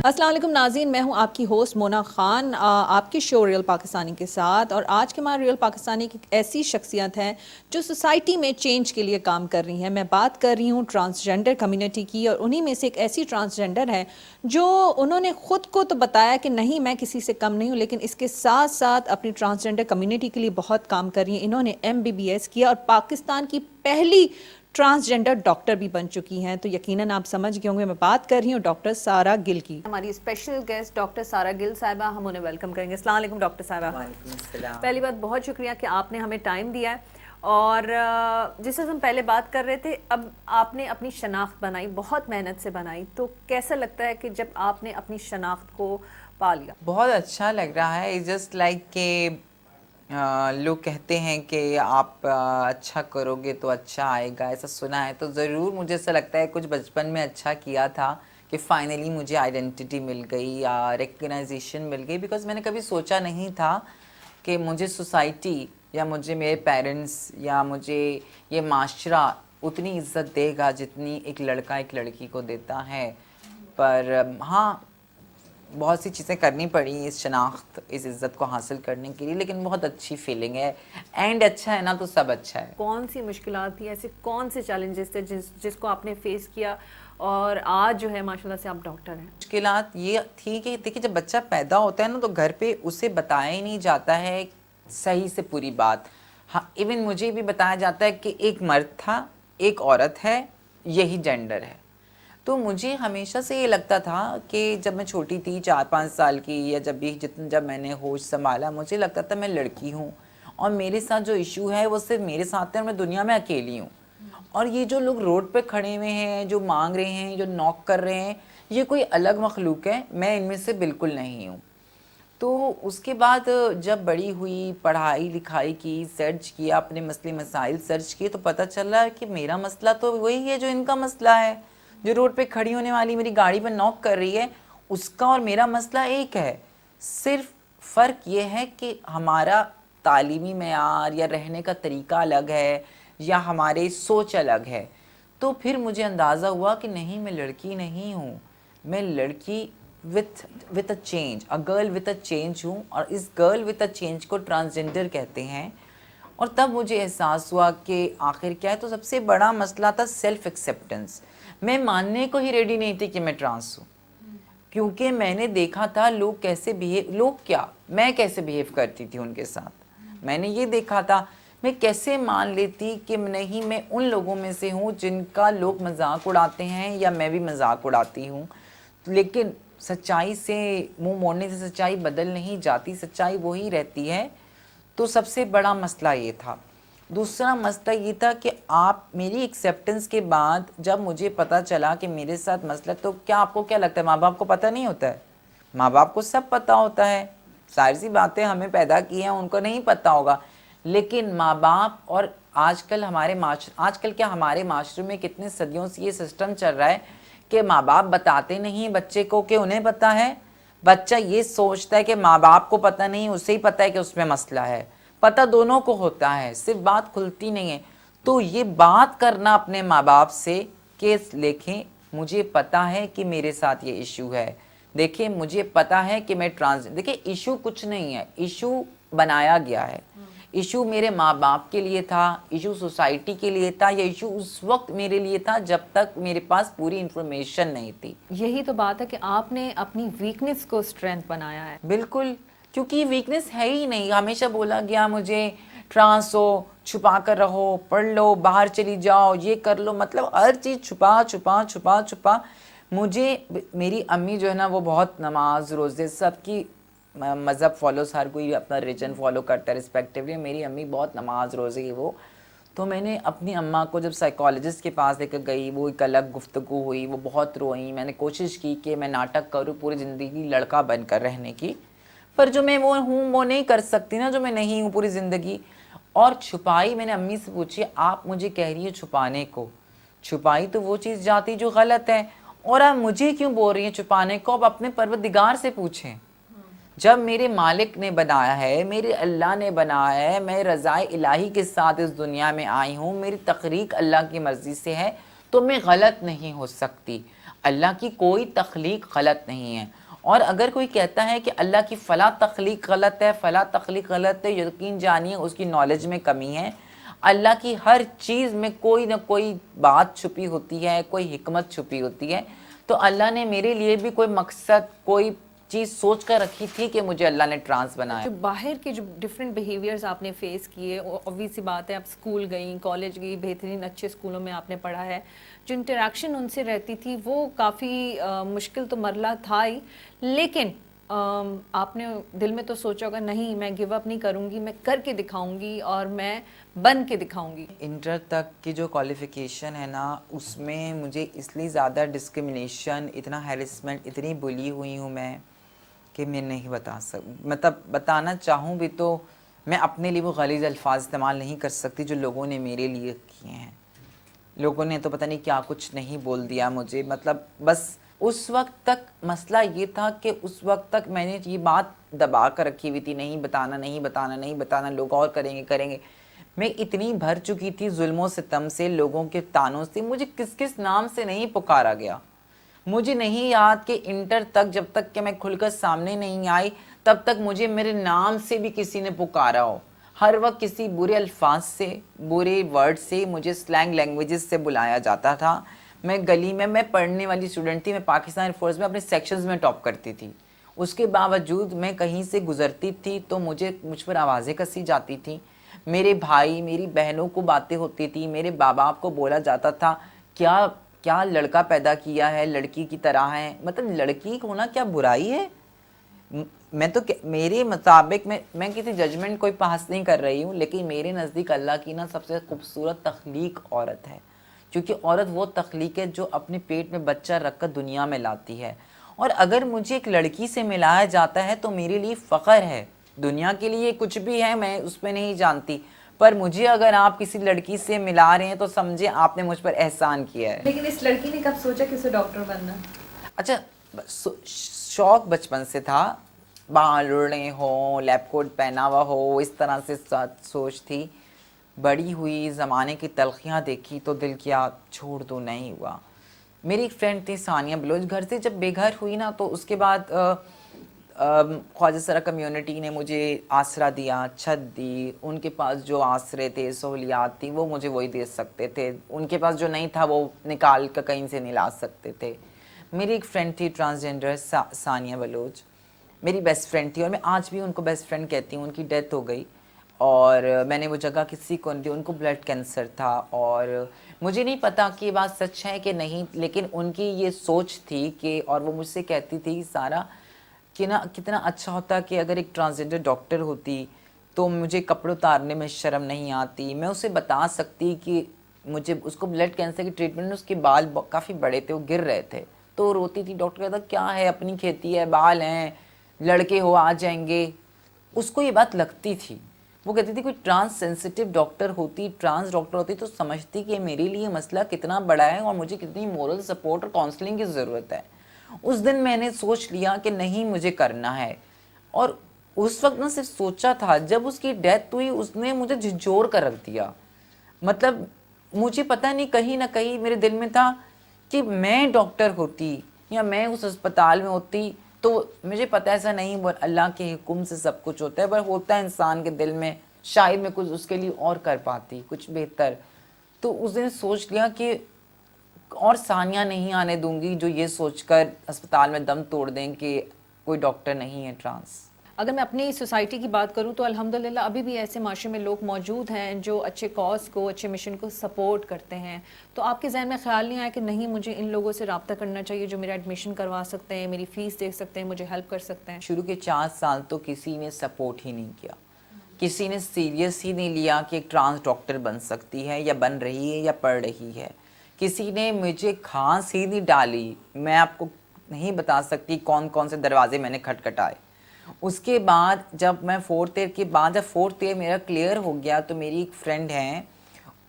السلام علیکم ناظرین، میں ہوں آپ کی ہوسٹ مونا خان آپ کی شو ریئل پاکستانی کے ساتھ. اور آج کے ہمارے ریئل پاکستانی کی ایسی شخصیت ہیں جو سوسائٹی میں چینج کے لیے کام کر رہی ہیں. میں بات کر رہی ہوں ٹرانسجنڈر کمیونٹی کی، اور انہی میں سے ایک ایسی ٹرانسجنڈر ہے جو انہوں نے خود کو تو بتایا کہ نہیں میں کسی سے کم نہیں ہوں، لیکن اس کے ساتھ ساتھ اپنی ٹرانسجنڈر کمیونٹی کے لیے بہت کام کر رہی ہیں. انہوں نے MBBS کیا اور پاکستان کی پہلی ٹرانسجنڈر ڈاکٹر بھی بن چکی ہیں. تو یقیناً آپ سمجھ گئے ہوں گے میں بات کر رہی ہوں ڈاکٹر سارہ گل کی. ہماری اسپیشل گیسٹ ڈاکٹر سارہ گل صاحبہ، ہم انہیں ویلکم کریں گے. السلام علیکم ڈاکٹر صاحبہ. وعلیکم السلام. پہلی بات بہت شکریہ کہ آپ نے ہمیں ٹائم دیا ہے. اور جس سے ہم پہلے بات کر رہے تھے، اب آپ نے اپنی شناخت بنائی، بہت محنت سے بنائی، تو کیسا لگتا ہے کہ جب آپ نے اپنی شناخت کو پا لیا؟ بہت اچھا لگ رہا ہے. جسٹ لائک کہ لوگ کہتے ہیں کہ آپ اچھا کرو گے تو اچھا آئے گا، ایسا سنا ہے. تو ضرور مجھے ایسا لگتا ہے کچھ بچپن میں اچھا کیا تھا کہ فائنلی مجھے آئیڈینٹی مل گئی یا ریکگنائزیشن مل گئی. بیکاز میں نے کبھی سوچا نہیں تھا کہ مجھے سوسائٹی یا مجھے میرے پیرنٹس یا مجھے یہ معاشرہ اتنی عزت دے گا جتنی ایک لڑکا ایک لڑکی کو دیتا ہے. پر ہاں، بہت سی چیزیں کرنی پڑی اس شناخت، اس عزت کو حاصل کرنے کے لیے، لیکن بہت اچھی فیلنگ ہے. اینڈ اچھا ہے نا تو سب اچھا ہے. کون سی مشکلات تھی، ایسے کون سے چیلنجز تھے جس کو آپ نے فیس کیا اور آج جو ہے ماشاءاللہ سے آپ ڈاکٹر ہیں؟ مشکلات یہ تھی کہ دیکھیے جب بچہ پیدا ہوتا ہے نا تو گھر پہ اسے بتایا ہی نہیں جاتا ہے صحیح سے پوری بات. ہاں، ایون مجھے بھی بتایا جاتا ہے کہ ایک مرد تھا، ایک عورت ہے، یہی جینڈر ہے. تو مجھے ہمیشہ سے یہ لگتا تھا کہ جب میں چھوٹی تھی 4-5 سال کی، یا جب میں نے ہوش سنبھالا، مجھے لگتا تھا میں لڑکی ہوں اور میرے ساتھ جو ایشو ہے وہ صرف میرے ساتھ ہے اور میں دنیا میں اکیلی ہوں. اور یہ جو لوگ روڈ پہ کھڑے ہوئے ہیں، جو مانگ رہے ہیں، جو نوک کر رہے ہیں، یہ کوئی الگ مخلوق ہے، میں ان میں سے بالکل نہیں ہوں. تو اس کے بعد جب بڑی ہوئی، پڑھائی لکھائی کی، سرچ کیا، اپنے مسئلے مسائل سرچ کیے، تو پتہ چلا کہ میرا مسئلہ تو وہی ہے جو ان کا مسئلہ ہے. جو روڈ پہ کھڑی ہونے والی میری گاڑی پر نوک کر رہی ہے، اس کا اور میرا مسئلہ ایک ہے. صرف فرق یہ ہے کہ ہمارا تعلیمی معیار یا رہنے کا طریقہ الگ ہے یا ہمارے سوچ الگ ہے. تو پھر مجھے اندازہ ہوا کہ نہیں، میں لڑکی نہیں ہوں، میں لڑکی with a change، a girl with a change ہوں. اور اس girl with a change کو ٹرانسجنڈر کہتے ہیں. اور تب مجھے احساس ہوا کہ آخر کیا ہے. تو سب سے بڑا مسئلہ تھا سیلف ایکسیپٹنس. میں ماننے کو ہی ریڈی نہیں تھی کہ میں ٹرانس ہوں، کیونکہ میں نے دیکھا تھا لوگ کیسے میں کیسے بیہیو کرتی تھی ان کے ساتھ. میں نے یہ دیکھا تھا میں کیسے مان لیتی کہ نہیں، میں ان لوگوں میں سے ہوں جن کا لوگ مذاق اڑاتے ہیں یا میں بھی مذاق اڑاتی ہوں. لیکن سچائی سے منہ موڑنے سے سچائی بدل نہیں جاتی، سچائی وہی رہتی ہے. تو سب سے بڑا مسئلہ یہ تھا. دوسرا مسئلہ یہ تھا کہ میری ایکسیپٹنس کے بعد جب مجھے پتہ چلا کہ میرے ساتھ مسئلہ، تو آپ کو کیا لگتا ہے ماں باپ کو پتہ نہیں ہوتا ہے؟ ماں باپ کو سب پتہ ہوتا ہے. ظاہر سی باتیں ہمیں پیدا کی ہیں، ان کو نہیں پتہ ہوگا. لیکن ماں باپ، اور آج کل ہمارے معاشرے میں کتنے صدیوں سے یہ سسٹم چل رہا ہے کہ ماں باپ بتاتے نہیں بچے کو کہ انہیں پتہ ہے. بچہ یہ سوچتا ہے کہ ماں باپ کو پتہ نہیں، اسے ہی پتہ ہے کہ اس میں مسئلہ ہے. پتہ دونوں کو ہوتا ہے، صرف بات کھلتی نہیں ہے. تو یہ بات کرنا اپنے ماں باپ سے کہ دیکھیں مجھے پتہ ہے کہ میرے ساتھ یہ ایشو ہے، دیکھیں مجھے پتہ ہے کہ میں دیکھیں ایشو کچھ نہیں ہے، ایشو بنایا گیا ہے. ایشو میرے ماں باپ کے لیے تھا، ایشو سوسائٹی کے لیے تھا، یا ایشو اس وقت میرے لیے تھا جب تک میرے پاس پوری انفارمیشن نہیں تھی. یہی تو بات ہے کہ آپ نے اپنی ویکنس کو اسٹرینتھ بنایا ہے. بالکل، کیونکہ یہ ویکنس ہے ہی نہیں. ہمیشہ بولا گیا مجھے ٹرانس ہو، چھپا کر رہو، پڑھ لو، باہر چلی جاؤ، یہ کر لو، مطلب ہر چیز چھپا چھپا چھپا چھپا. مجھے میری امی جو ہے نا وہ بہت نماز روزے، سب کی مذہب فالوز، ہر کوئی اپنا ریجن فالو کرتا ہے رسپیکٹیولی. میری امی بہت نماز روزے وہ. تو میں نے اپنی اماں کو جب سائیکالوجسٹ کے پاس لے کر گئی، وہ ایک الگ گفتگو ہوئی، وہ بہت روئیں. میں نے کوشش کی کہ میں ناٹک کروں پوری زندگی لڑکا بن کر رہنے کی، پر جو میں وہ ہوں وہ نہیں کر سکتی نا، جو میں نہیں ہوں پوری زندگی. اور چھپائی، میں نے امی سے پوچھی آپ مجھے کہہ رہی ہے چھپانے کو، چھپائی تو وہ چیز جاتی جو غلط ہے، اور آپ مجھے کیوں بول رہی ہیں چھپانے کو؟ اب اپنے پروردگار سے پوچھیں. جب میرے مالک نے بنایا ہے، میرے اللہ نے بنایا ہے، میں رضائے الہی کے ساتھ اس دنیا میں آئی ہوں، میری تخلیق اللہ کی مرضی سے ہے، تو میں غلط نہیں ہو سکتی. اللہ کی کوئی تخلیق غلط نہیں ہے. اور اگر کوئی کہتا ہے کہ اللہ کی فلاں تخلیق غلط ہے، فلاں تخلیق غلط ہے، یقین جانیے اس کی نالج میں کمی ہے. اللہ کی ہر چیز میں کوئی نہ کوئی بات چھپی ہوتی ہے، کوئی حکمت چھپی ہوتی ہے. تو اللہ نے میرے لیے بھی کوئی مقصد، کوئی چیز سوچ کر رکھی تھی کہ مجھے اللہ نے ٹرانس بنایا. جو باہر کے جو ڈفرینٹ بیہیویئرز آپ نے فیس کیے، obvious سی بات ہے آپ اسکول گئیں، کالج گئی، بہترین اچھے اسکولوں میں آپ نے پڑھا ہے، جو انٹریکشن ان سے رہتی تھی وہ کافی مشکل تو مرحلہ تھا ہی، لیکن آپ نے دل میں تو سوچا ہوگا نہیں میں گیو اپ نہیں کروں گی، میں کر کے دکھاؤں گی اور میں بن کے دکھاؤں گی. انٹر تک کی جو کوالیفیکیشن ہے نا، اس میں مجھے اس لیے زیادہ ڈسکرمنیشن، اتنا ہیرسمنٹ، اتنی بلی ہوئی ہوں میں کہ میں نہیں بتا مطلب بتانا چاہوں بھی تو میں اپنے لیے وہ غلیظ الفاظ استعمال نہیں کر سکتی جو لوگوں نے میرے لیے کیے ہیں. لوگوں نے تو پتہ نہیں کیا کچھ نہیں بول دیا مجھے. مطلب بس اس وقت تک مسئلہ یہ تھا کہ اس وقت تک میں نے یہ بات دبا کر رکھی ہوئی تھی، نہیں بتانا، نہیں بتانا، نہیں بتانا، لوگ اور کریں گے. میں اتنی بھر چکی تھی ظلم و ستم سے، لوگوں کے تانوں سے. مجھے کس کس نام سے نہیں پکارا گیا. مجھے نہیں یاد کہ انٹر تک جب تک کہ میں کھل کر سامنے نہیں آئی تب تک مجھے میرے نام سے بھی کسی نے پکارا ہو. ہر وقت کسی برے الفاظ سے، برے ورڈ سے، مجھے سلینگ لینگویجز سے بلایا جاتا تھا. میں گلی میں پڑھنے والی اسٹوڈنٹ تھی، میں پاکستان ایئر فورس میں اپنے سیکشنز میں ٹاپ کرتی تھی. اس کے باوجود میں کہیں سے گزرتی تھی تو مجھ پر آوازیں کسی جاتی تھیں. میرے بھائی، میری بہنوں کو باتیں ہوتی تھی، میرے باپ کو بولا جاتا تھا کیا لڑکا پیدا کیا ہے، لڑکی کی طرح ہے. مطلب لڑکی ہونا کیا برائی ہے؟ میں تو میرے مطابق میں کسی ججمنٹ کوئی پاس نہیں کر رہی ہوں، لیکن میرے نزدیک اللہ کی نا سب سے خوبصورت تخلیق عورت ہے. کیونکہ عورت وہ تخلیق ہے جو اپنے پیٹ میں بچہ رکھ کر دنیا میں لاتی ہے. اور اگر مجھے ایک لڑکی سے ملایا جاتا ہے تو میرے لیے فخر ہے. دنیا کے لیے کچھ بھی ہے میں اس پہ نہیں جانتی، پر مجھے اگر آپ کسی لڑکی سے ملا رہے ہیں تو سمجھے آپ نے مجھ پر احسان کیا ہے. لیکن اس لڑکی نے کب سوچا کہ اسے ڈاکٹر بننا؟ اچھا، شوق بچپن سے تھا، بال اڑنے ہوں، لیب کوٹ پہنا ہوا ہو، اس طرح سے سوچ تھی. بڑی ہوئی، زمانے کی تلخیاں دیکھی تو دل کیا چھوڑ دو، نہیں ہوا. میری ایک فرینڈ تھی ثانیہ بلوچ، گھر سے جب بے گھر ہوئی نا تو اس کے بعد خواجہ سرا کمیونٹی نے مجھے آسرا دیا، چھت دی. ان کے پاس جو آسرے تھے، سہولیات تھیں، وہ مجھے وہی دے سکتے تھے. ان کے پاس جو نہیں تھا وہ نکال کر کہیں سے نہیں لا سکتے تھے. میری ایک فرینڈ تھی ٹرانسجینڈر، ثانیہ بلوچ، میری بیسٹ فرینڈ تھی اور میں آج بھی ان کو بیسٹ فرینڈ کہتی ہوں. ان کی ڈیتھ ہو گئی اور میں نے وہ جگہ کسی کو نہیں دی. ان کو بلڈ کینسر تھا اور مجھے نہیں پتا کہ یہ بات سچ ہے کہ نہیں، لیکن ان کی یہ سوچ تھی کہ، اور وہ مجھ سے کہتی تھی سارا کہ نا کتنا اچھا ہوتا کہ اگر ایک ٹرانسجینڈر ڈاکٹر ہوتی تو مجھے کپڑے اتارنے میں شرم نہیں آتی. میں اسے بتا سکتی کہ مجھے اس کو بلڈ کینسر کی ٹریٹمنٹ میں اس کے بال کافی بڑے تھے، وہ گر رہے تھے تو روتی تھی. ڈاکٹر کہتا کیا ہے، اپنی کھیتی ہے، بال ہیں، لڑکے ہو آ جائیں گے. اس کو یہ بات لگتی تھی. وہ کہتی تھی کوئی ٹرانس سینسیٹیو ڈاکٹر ہوتی، ٹرانس ڈاکٹر ہوتی تو سمجھتی کہ میرے لیے مسئلہ کتنا بڑا ہے اور مجھے کتنی مورل سپورٹ اور کاؤنسلنگ کی ضرورت ہے. اس دن میں نے سوچ لیا کہ نہیں مجھے کرنا ہے. اور اس وقت نہ صرف سوچا تھا، جب اس کی ڈیتھ ہوئی اس نے مجھے جھنجھوڑ کر رکھ دیا. مطلب مجھے پتہ نہیں، کہیں نہ کہیں میرے دل میں تھا کہ میں ڈاکٹر ہوتی یا میں اس اسپتال میں ہوتی تو مجھے پتہ ایسا نہیں، اللہ کے حکم سے سب کچھ ہوتا ہے، پر ہوتا ہے انسان کے دل میں، شاید میں کچھ اس کے لیے اور کر پاتی، کچھ بہتر. تو اس دن سوچ لیا کہ اور ثانیہ نہیں آنے دوں گی جو یہ سوچ کر اسپتال میں دم توڑ دیں کہ کوئی ڈاکٹر نہیں ہے ٹرانس. اگر میں اپنی سوسائٹی کی بات کروں تو الحمدللہ ابھی بھی ایسے معاشرے میں لوگ موجود ہیں جو اچھے کاز کو، اچھے مشن کو سپورٹ کرتے ہیں. تو آپ کے ذہن میں خیال نہیں آیا کہ نہیں مجھے ان لوگوں سے رابطہ کرنا چاہیے جو میرا ایڈمیشن کروا سکتے ہیں، میری فیس دے سکتے ہیں، مجھے ہیلپ کر سکتے ہیں؟ شروع کے 4 سال تو کسی نے سپورٹ ہی نہیں کیا، کسی نے سیریس ہی نہیں لیا کہ ایک ٹرانس ڈاکٹر بن سکتی ہے یا بن رہی ہے یا پڑھ رہی ہے. کسی نے مجھے کھانس ہی نہیں ڈالی. میں آپ کو نہیں بتا سکتی کون کون سے دروازے میں نے کھٹکھٹائے. اس کے بعد جب میں 4th ایئر کے بعد جب 4th ایئر میرا کلیئر ہو گیا تو میری ایک فرینڈ ہیں،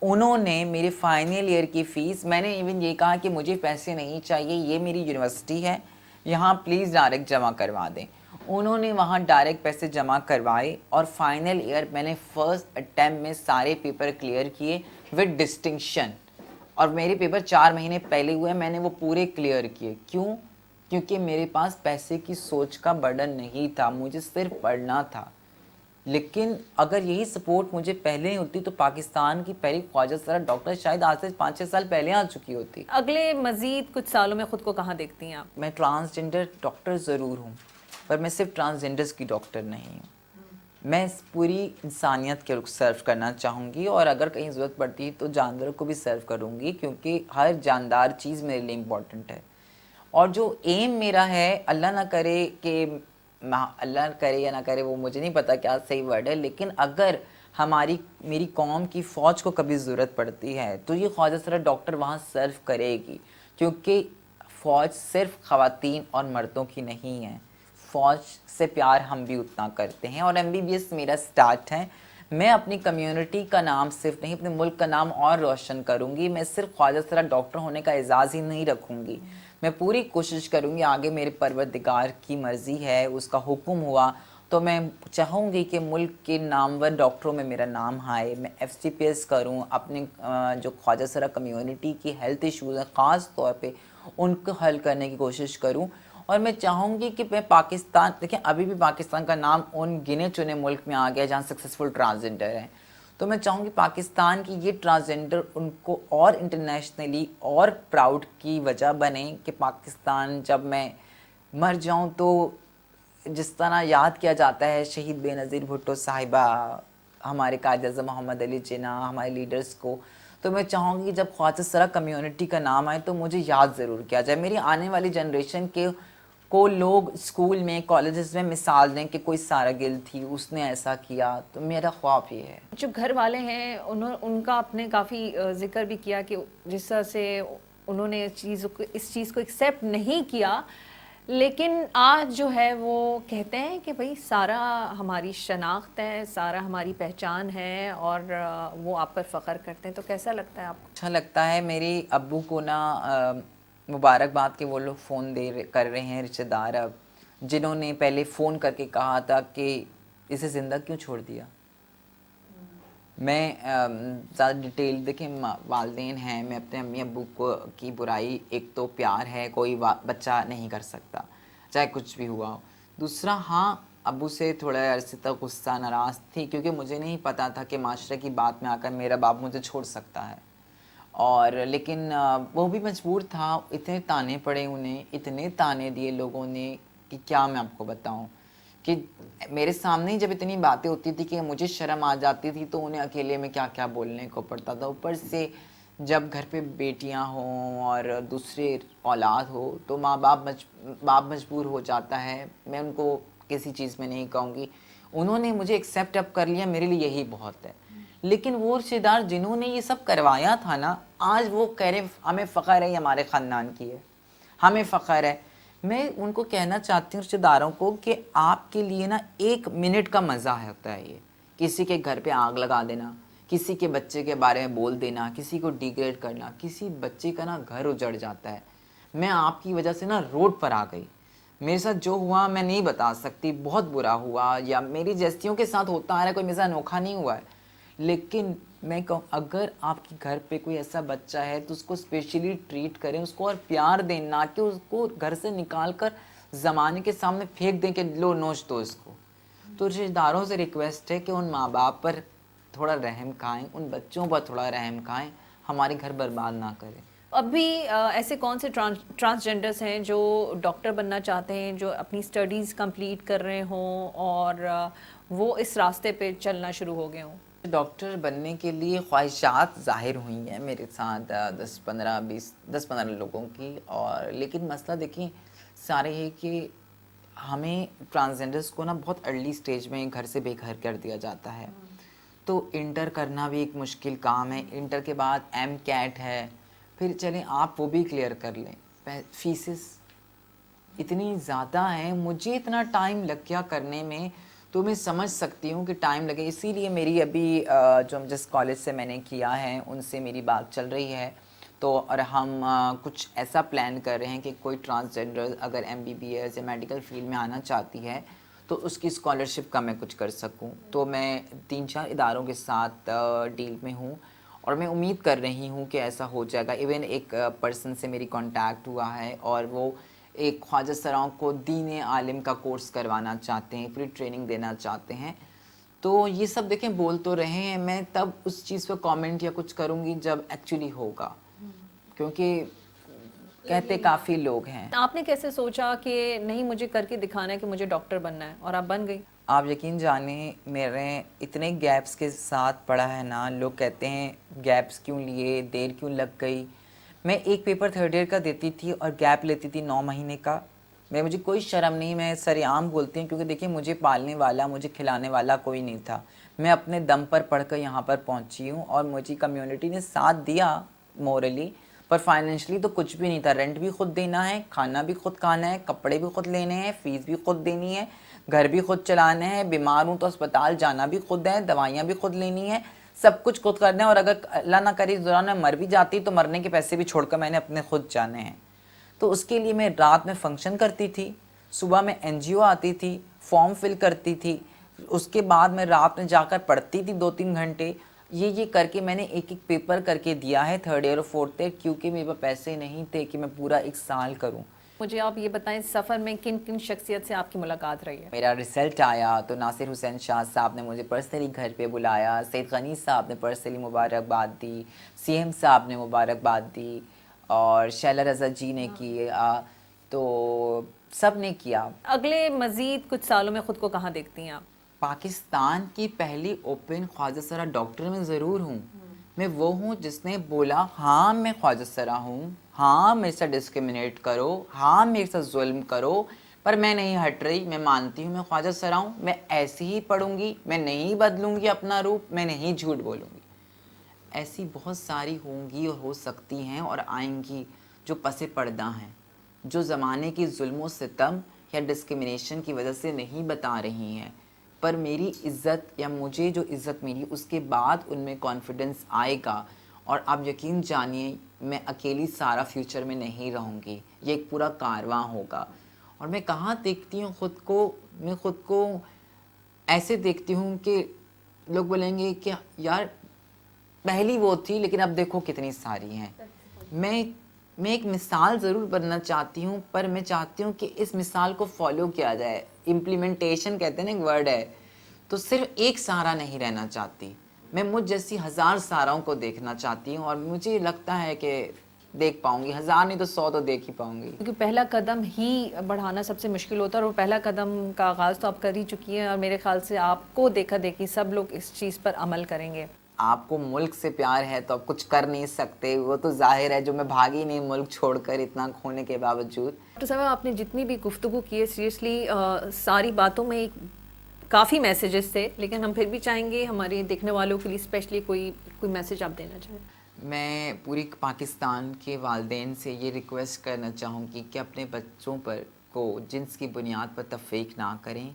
انہوں نے میرے فائنل ایئر کی فیس، میں نے ایون یہ کہا کہ مجھے پیسے نہیں چاہیے، یہ میری یونیورسٹی ہے، یہاں پلیز ڈائریکٹ جمع کروا دیں. انہوں نے وہاں ڈائریکٹ پیسے جمع کروائے اور فائنل ایئر میں نے فرسٹ اٹیمپٹ میں سارے پیپر کلیئر کیے ود ڈسٹنکشن. اور میرے پیپر 4 مہینے پہلے ہوئے, میں نے وہ پورے کلیئر کیے. کیوں؟ کیونکہ میرے پاس پیسے کی سوچ کا برڈن نہیں تھا, مجھے صرف پڑھنا تھا. لیکن اگر یہی سپورٹ مجھے پہلے ہوتی تو پاکستان کی پہلی خواجہ سرا ڈاکٹر شاید آج سے 5-6 سال پہلے آ چکی ہوتی. اگلے مزید کچھ سالوں میں خود کو کہاں دیکھتی ہیں آپ؟ میں ٹرانسجنڈر ڈاکٹر ضرور ہوں, پر میں صرف ٹرانسجنڈرز کی ڈاکٹر نہیں ہوں. میں پوری انسانیت کے سرو کرنا چاہوں گی, اور اگر کہیں ضرورت پڑتی تو جانوروں کو بھی سرو کروں گی, کیونکہ ہر جاندار چیز میرے لیے امپورٹنٹ ہے. اور جو ایم میرا ہے, اللہ نہ کرے کہ اللہ کرے یا نہ کرے وہ مجھے نہیں پتا کیا صحیح ورڈ ہے, لیکن اگر میری قوم کی فوج کو کبھی ضرورت پڑتی ہے تو یہ خواجہ سرا ڈاکٹر وہاں سرو کرے گی, کیونکہ فوج صرف خواتین اور مردوں کی نہیں ہے. فوج سے پیار ہم بھی اتنا کرتے ہیں, اور MBBS میرا سٹارٹ ہے. میں اپنی کمیونٹی کا نام صرف نہیں, اپنے ملک کا نام اور روشن کروں گی. میں صرف خواجہ سرا ڈاکٹر ہونے کا اعزاز ہی نہیں رکھوں گی, میں پوری کوشش کروں گی, آگے میرے پروردگار کی مرضی ہے, اس کا حکم ہوا تو میں چاہوں گی کہ ملک کے نامور ڈاکٹروں میں میرا نام آئے. میں FCPS کروں, اپنے جو خواجہ سرا کمیونٹی کی ہیلتھ ایشوز ہیں خاص طور پہ ان کو حل کرنے کی کوشش کروں. اور میں چاہوں گی کہ میں پاکستان, دیکھیں ابھی بھی پاکستان کا نام ان گنے چنے ملک میں آ گیا جہاں سکسیسفل ٹرانسجنڈر ہیں, تو میں چاہوں گی پاکستان کی یہ ٹرانسجنڈر ان کو اور انٹرنیشنلی اور پراؤڈ کی وجہ بنے کہ پاکستان جب میں مر جاؤں تو جس طرح یاد کیا جاتا ہے شہید بے نظیر بھٹو صاحبہ, ہمارے قائد اعظم محمد علی جناح, ہمارے لیڈرز کو, تو میں چاہوں گی جب خواجہ سرا کمیونٹی کا نام آئے تو مجھے یاد ضرور کیا جائے. میری آنے والی جنریشن کو لوگ اسکول میں کالجز میں مثال دیں کہ کوئی سارا گل تھی, اس نے ایسا کیا. تو میرا خواب یہ ہے. جو گھر والے ہیں ان کا آپ نے کافی ذکر بھی کیا کہ جس طرح سے انہوں نے اس چیز کو ایکسیپٹ نہیں کیا, لیکن آج جو ہے وہ کہتے ہیں کہ بھئی سارا ہماری شناخت ہے, سارا ہماری پہچان ہے, اور وہ آپ پر فخر کرتے ہیں. تو کیسا لگتا ہے آپ کو؟ اچھا لگتا ہے. میرے ابو کو نا مبارکباد کہ وہ لوگ فون کر رہے ہیں, رشتہ دار اب, جنہوں نے پہلے فون کر کے کہا تھا کہ اسے زندہ کیوں چھوڑ دیا. میں زیادہ ڈیٹیل, دیکھیں والدین ہیں, میں اپنے امی ابو کی برائی, ایک تو پیار ہے, کوئی بچہ نہیں کر سکتا چاہے کچھ بھی ہوا ہو. دوسرا ہاں ابو سے تھوڑا عرصے تک غصہ ناراض تھی, کیونکہ مجھے نہیں پتا تھا کہ معاشرے کی بات میں آ کر میرا باپ مجھے چھوڑ سکتا ہے. اور لیکن وہ بھی مجبور تھا, اتنے تانے پڑے انہیں, اتنے تانے دیے لوگوں نے کہ کیا میں آپ کو بتاؤں. کہ میرے سامنے ہی جب اتنی باتیں ہوتی تھی کہ مجھے شرم آ جاتی تھی تو انہیں اکیلے میں کیا کیا بولنے کو پڑتا تھا. اوپر سے جب گھر پہ بیٹیاں ہوں اور دوسرے اولاد ہو تو باپ مجبور ہو جاتا ہے. میں ان کو کسی چیز میں نہیں کہوں گی, انہوں نے مجھے ایکسیپٹ اپ کر لیا, میرے لیے یہی بہت ہے. لیکن وہ رشتہ دار جنہوں نے یہ سب کروایا تھا نا, آج وہ کہہ رہے ہمیں فخر ہے, یہ ہمارے خاندان کی ہے, ہمیں فخر ہے. میں ان کو کہنا چاہتی ہوں رشتہ داروں کو کہ آپ کے لیے نا 1 منٹ کا مزہ ہوتا ہے یہ, کسی کے گھر پہ آگ لگا دینا, کسی کے بچے کے بارے میں بول دینا, کسی کو ڈیگریڈ کرنا. کسی بچے کا نا گھر اجڑ جاتا ہے. میں آپ کی وجہ سے نا روڈ پر آ گئی, میرے ساتھ جو ہوا میں نہیں بتا سکتی, بہت برا ہوا, یا میری جیسیوں کے ساتھ ہوتا آ رہا ہے, کوئی میرے ساتھ انوکھا نہیں ہوا ہے. لیکن میں کہوں اگر آپ کے گھر پہ کوئی ایسا بچہ ہے تو اس کو اسپیشلی ٹریٹ کریں, اس کو اور پیار دیں, نہ کہ اس کو گھر سے نکال کر زمانے کے سامنے پھینک دیں کہ لو نوچ دو اس کو. تو رشتہ داروں سے ریکویسٹ ہے کہ ان ماں باپ پر تھوڑا رحم کھائیں, ان بچوں پر تھوڑا رحم کھائیں, ہمارے گھر برباد نہ کریں. ابھی ایسے کون سے ٹرانسجنڈرز ہیں جو ڈاکٹر بننا چاہتے ہیں, جو اپنی سٹڈیز کمپلیٹ کر رہے ہوں اور وہ اس راستے پہ چلنا شروع ہو گئے ہوں؟ ڈاکٹر بننے کے لیے خواہشات ظاہر ہوئی ہیں میرے ساتھ 10-15 لوگوں کی. اور لیکن مسئلہ دیکھیں سارے ہے کہ ہمیں ٹرانسجنڈرز کو نا بہت ارلی سٹیج میں گھر سے بے گھر کر دیا جاتا ہے. تو انٹر کرنا بھی ایک مشکل کام ہے. انٹر کے بعد MCAT ہے, پھر چلیں آپ وہ بھی کلیئر کر لیں. فیسز اتنی زیادہ ہیں, مجھے اتنا ٹائم لگ گیا کرنے میں, تو میں سمجھ سکتی ہوں کہ ٹائم لگے. اسی لیے میری ابھی جو جس کالج سے میں نے کیا ہے ان سے میری بات چل رہی ہے. تو اور ہم کچھ ایسا پلان کر رہے ہیں کہ کوئی ٹرانسجنڈر اگر MBBS یا میڈیکل فیلڈ میں آنا چاہتی ہے تو اس کی اسکالرشپ کا میں کچھ کر سکوں. تو میں 3-4 اداروں کے ساتھ ڈیل میں ہوں, اور میں امید کر رہی ہوں کہ ایسا ہو جائے گا. ایون ایک پرسن سے میری کانٹیکٹ ہوا ہے اور وہ ایک خواجہ سراؤں کو دین عالم کا کورس کروانا چاہتے ہیں, پوری ٹریننگ دینا چاہتے ہیں. تو یہ سب دیکھیں بول تو رہے ہیں, میں تب اس چیز پہ کامنٹ یا کچھ کروں گی جب ایکچولی ہوگا, کیونکہ کہتے کافی لوگ ہیں. آپ نے کیسے سوچا کہ نہیں مجھے کر کے دکھانا ہے کہ مجھے ڈاکٹر بننا ہے, اور آپ بن گئی؟ آپ یقین جانیں میرے اتنے گیپس کے ساتھ پڑھا ہے نا, لوگ کہتے ہیں گیپس کیوں لیے, دیر کیوں لگ گئی. میں ایک پیپر 3rd ایئر کا دیتی تھی اور گیپ لیتی تھی 9 مہینے کا. مجھے کوئی شرم نہیں, میں سرعام بولتی ہوں, کیونکہ دیکھیں مجھے پالنے والا, مجھے کھلانے والا کوئی نہیں تھا. میں اپنے دم پر پڑھ کر یہاں پر پہنچی ہوں اور مجھے کمیونٹی نے ساتھ دیا مورلی, پر فائنینشلی تو کچھ بھی نہیں تھا. رینٹ بھی خود دینا ہے, کھانا بھی خود کھانا ہے, کپڑے بھی خود لینے ہیں, فیس بھی خود دینی ہے, گھر بھی خود چلانا ہے, بیمار ہوں تو اسپتال جانا بھی خود ہے, دوائیاں بھی خود لینی ہے, سب کچھ خود کرنا ہے. اور اگر اللہ نہ کرے اس دوران میں مر بھی جاتی تو مرنے کے پیسے بھی چھوڑ کر میں نے اپنے خود جانے ہیں. تو اس کے لیے میں رات میں فنکشن کرتی تھی, صبح میں NGO آتی تھی, فارم فل کرتی تھی, اس کے بعد میں رات میں جا کر پڑھتی تھی 2-3 گھنٹے. یہ کر کے میں نے ایک پیپر کر کے دیا ہے 3rd ایئر اور 4th ایئر, کیونکہ میرے پاس پیسے نہیں تھے کہ میں پورا 1 سال کروں. مجھے آپ یہ بتائیں سفر میں کن کن شخصیت سے آپ کی ملاقات رہی ہے؟ میرا رزلٹ آیا تو ناصر حسین شاہ صاحب نے مجھے پرسنلی گھر پہ بلایا, سید غنی صاحب نے پرسنلی مبارکباد دی, CM صاحب نے مبارکباد دی, اور شیلہ رضا جی نے کی, تو سب نے کیا. اگلے مزید کچھ سالوں میں خود کو کہاں دیکھتی ہیں آپ؟ پاکستان کی پہلی اوپن خواجہ سرا ڈاکٹر میں ضرور ہوں. میں وہ ہوں جس نے بولا ہاں میں خواجہ سرا ہوں, ہاں میرے ساتھ ڈسکرمنیٹ کرو, ہاں میرے ساتھ ظلم کرو, پر میں نہیں ہٹ رہی. میں مانتی ہوں میں خواجہ سرا ہوں, میں ایسی ہی پڑھوں گی, میں نہیں بدلوں گی اپنا روپ, میں نہیں جھوٹ بولوں گی. ایسی بہت ساری ہوں گی اور ہو سکتی ہیں اور آئیں گی جو پس پردہ ہیں, جو زمانے کی ظلم و ستم یا ڈسکرمنیشن کی وجہ سے نہیں بتا رہی ہیں, پر میری عزت یا مجھے جو عزت ملی اس کے بعد ان میں کانفیڈنس آئے گا. اور آپ یقین جانیے میں اکیلی سارا فیوچر میں نہیں رہوں گی, یہ ایک پورا کارواں ہوگا. اور میں کہاں دیکھتی ہوں خود کو, میں خود کو ایسے دیکھتی ہوں کہ لوگ بولیں گے کہ یار پہلی وہ تھی لیکن اب دیکھو کتنی ساری ہیں. میں ایک مثال ضرور بننا چاہتی ہوں, پر میں چاہتی ہوں کہ اس مثال کو فالو کیا جائے. امپلیمنٹیشن کہتے ہیں نا, ایک ورڈ ہے, تو صرف ایک سارا نہیں رہنا چاہتی. میں مجھ جیسی 1000 ساراؤں کو دیکھنا چاہتی ہوں, اور مجھے لگتا ہے کہ دیکھ پاؤں گی. 1000 نہیں تو 100 تو دیکھ ہی پاؤں گی. کیونکہ پہلا قدم ہی بڑھانا سب سے مشکل ہوتا ہے, اور وہ پہلا قدم کا آغاز تو آپ کر ہی چکی ہیں, اور میرے خیال سے آپ کو دیکھا دیکھی سب لوگ اس چیز پر عمل کریں گے. آپ کو ملک سے پیار ہے تو آپ کچھ کر نہیں سکتے, وہ تو ظاہر ہے, جو میں بھاگی نہیں ملک چھوڑ کر اتنا کھونے کے باوجود. ڈاکٹر صاحب آپ نے جتنی بھی گفتگو کی ہے سیریسلی ساری باتوں میں کافی میسیجز تھے, لیکن ہم پھر بھی چاہیں گے ہمارے دیکھنے والوں کے لیے اسپیشلی کوئی میسیج آپ دینا چاہیں. میں پوری پاکستان کے والدین سے یہ ریکویسٹ کرنا چاہوں گی کہ اپنے بچوں پر کو جنس کی بنیاد پر تفریق نہ کریں,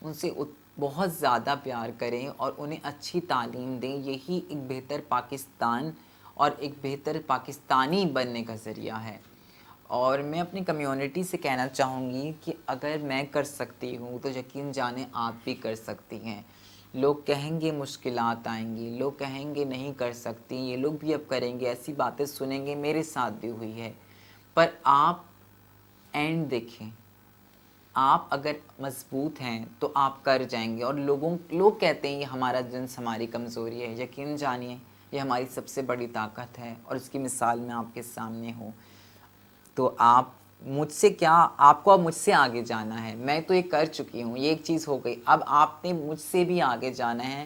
ان سے بہت زیادہ پیار کریں اور انہیں اچھی تعلیم دیں. یہی ایک بہتر پاکستان اور ایک بہتر پاکستانی بننے کا ذریعہ ہے. اور میں اپنی کمیونٹی سے کہنا چاہوں گی کہ اگر میں کر سکتی ہوں تو یقین جانیں آپ بھی کر سکتی ہیں. لوگ کہیں گے مشکلات آئیں گی, لوگ کہیں گے نہیں کر سکتی, یہ لوگ بھی اب کریں گے, ایسی باتیں سنیں گے, میرے ساتھ بھی ہوئی ہے, پر آپ اینڈ دیکھیں. آپ اگر مضبوط ہیں تو آپ کر جائیں گے. اور لوگ کہتے ہیں یہ ہمارا جنس ہماری کمزوری ہے, یقین جانیے یہ ہماری سب سے بڑی طاقت ہے, اور اس کی مثال میں آپ کے سامنے ہوں. تو آپ مجھ سے کیا, آپ کو اب مجھ سے آگے جانا ہے. میں تو یہ کر چکی ہوں, یہ ایک چیز ہو گئی, اب آپ نے مجھ سے بھی آگے جانا ہے.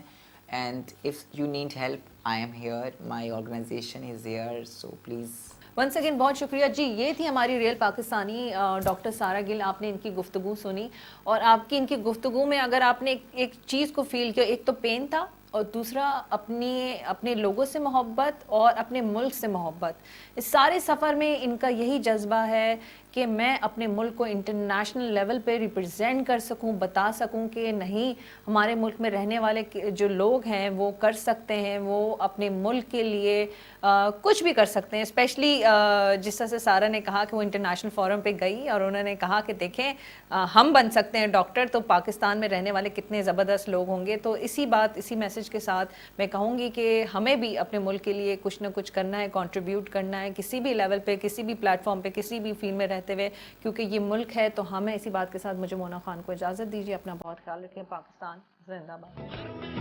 And if you need help I am here, my organization is here, so please. Once again بہت شکریہ جی. یہ تھی ہماری real Pakistani doctor Sarah Gul. آپ نے ان کی گفتگو سنی, اور آپ کی ان کی گفتگو میں اگر آپ نے ایک چیز کو فیل کیا, ایک تو پین تھا, اور دوسرا اپنے لوگوں سے محبت اور اپنے ملک سے محبت. اس سارے سفر میں ان کا یہی جذبہ ہے کہ میں اپنے ملک کو انٹرنیشنل لیول پہ ریپرزینٹ کر سکوں, بتا سکوں کہ نہیں, ہمارے ملک میں رہنے والے جو لوگ ہیں وہ کر سکتے ہیں, وہ اپنے ملک کے لیے کچھ بھی کر سکتے ہیں. اسپیشلی جس طرح سے سارا نے کہا کہ وہ انٹرنیشنل فورم پہ گئی اور انہوں نے کہا کہ دیکھیں ہم بن سکتے ہیں ڈاکٹر, تو پاکستان میں رہنے والے کتنے زبردست لوگ ہوں گے. تو اسی میسج کے ساتھ میں کہوں گی کہ ہمیں بھی اپنے ملک کے لیے کچھ نہ کچھ کرنا ہے, کنٹریبیوٹ کرنا ہے کسی بھی لیول پہ, کسی بھی پلیٹ فارم پہ, کسی بھی فیلڈ میں رہتے ہوئے, کیونکہ یہ ملک ہے. تو ہمیں اسی بات کے ساتھ مجھے مونا خان کو اجازت دیجیے. اپنا بہت خیال رکھیں. پاکستان زندہ باد.